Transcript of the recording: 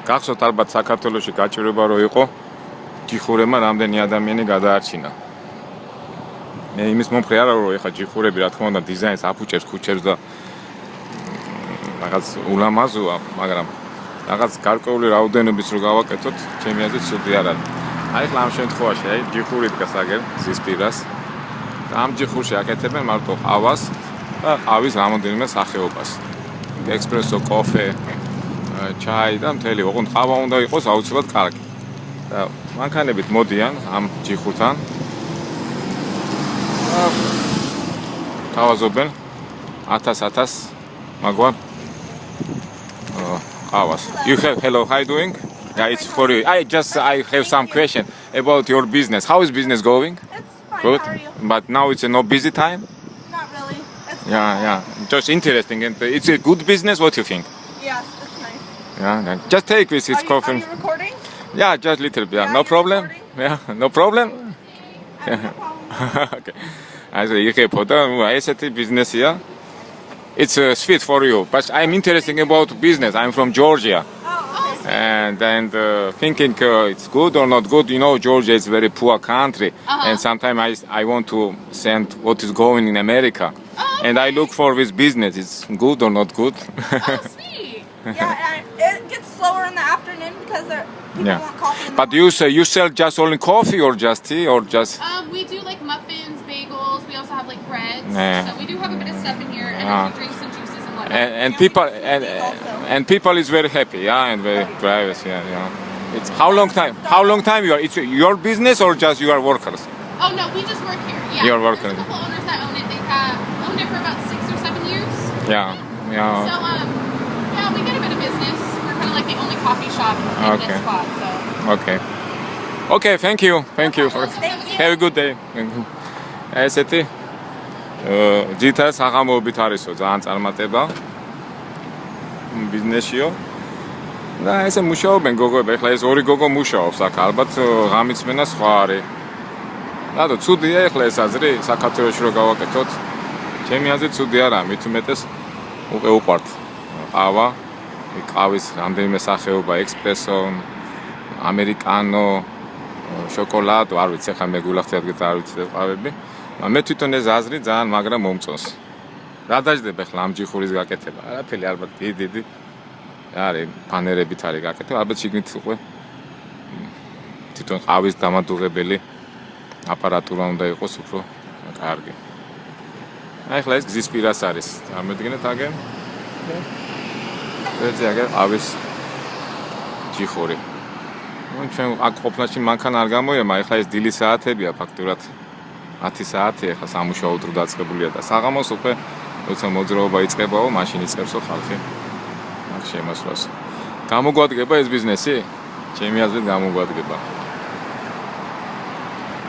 გახსოვთ ალბათ საქართველოში გაჭირვება რო იყო ჯიხურებმა რამდენი ადამიანი გადაარჩინა. მე იმის მომხრე არა რომ ეხა ჯიხურები რა თქმა უნდა დიზაინს აფუჭებს ქუჩებს და რაღაც ულამაზოა, მაგრამ რაღაც გარკვეული რაოდენობის რო გავაკეთოთ, ჩემი აზრით ცუდი არ არის. აი ხლა ამ შემთხვევაში, აი ჯიხური დგას აგერ ზის პირას. და ამ ჯიხურში აკეთებენ მარტო ყავას და ყავის რამოდენიმე სახეობას. ექსპრესო, კოფე, ჩაი და მთელი, ოღონდ ყავა უნდა იყოს აუცილებლად კარგი. და მანქანებით მოდიან ამ ჯიხურთან. თავაზობენ 1000 მაგვარ qavas. You have hello, how you doing? Yeah, it's for you. I have some question about your business. How is business going? It's fine. Good. How are you? But now it's a no busy time? Not really. It's Yeah. Just interesting. And it's a good business. What do you think? Yes, it's nice. Yeah. Just take this. It's Are coffee. you recording? Yeah, just little bit. Yeah. Yeah, No you're problem. recording? Yeah, no problem. No problem. Okay. Also, იღებოდა ესეთი ბიზნესია. It's sweet for you, but I'm interested about business. I'm from Georgia. And thinking it's good or not good, you know, Georgia is a very poor country, and sometimes I want to send what is going in America, and I look for this business. It's good or not good? Oh, sweet. Yeah, and it gets slower in the afternoon because people Yeah. want coffee. In the But you sell just only coffee or just tea or just? We do like muffins, bagels. We also have like breads. Yeah. So we do have a bit of stuff in here, energy drinks and juices and whatnot. And people is very happy, yeah, and very private, yeah. It's how long time you are? It's your business or just you are workers? Oh no, we just work here. Yeah. You're working. There's a couple owners that own it. They've owned it for about 6 or 7 years. Yeah. So yeah, we get a bit of business. We're kind of like the only coffee shop in Okay. this spot. So. Okay, thank you. Thank you. Have a good day. ესეთი ძირითადად საღამოობით არისო, ძალიან წარმატება ბიზნესიო. და ესე მუშაობენ გოგოები, ეხლა ეს ორი გოგო მუშაობს აქ, ალბათ ღამის მენა სხვა არის. რატო ცუდია ეხლა ეს აზრი საქართველოში რო გავაკეთოთ? ჩემი აზრით ცუდი არა, მით უმეტეს უყვართ ყავა, ყავის რამდენიმე სახეობა, ექსპრესო, ამერიკანო, შოკოლადო, არ ვიცი, ხა მე გულახდეთ არ ვიცი ყავები. მე თვითონ ეს აზრი ძალიან მაგრამ მომწონს. რა დაждდება ხლა ამ ჯიხურის გაკეთება? არაფერი ალბათ დიდი არის ფანერებით არის გაკეთება, ალბათ შიგნით უკვე თვითონ ყავის დამადუღებელი აპარატურა უნდა იყოს უფრო კარგი. აი ხლა ეს გზის პირას არის. წარმოიდგინეთ აგენ. ეს აგენ ყავის ჯიხური. ჩვენ აქ ყოფნაში მანქანა არ გამოიმა, ეხლა ეს დილის საათებია ფაქტურად 10 საათი, ეხლა სამუშაო დრო დაწყებულია და საღამოს უკვე როცა მოძრაობა იწყებაო, მაშინ იწყებსო ხალხი აქ შემოსვლას. გამოგვადგება ეს ბიზნესი? ჩემი აზრით გამოგვადგება.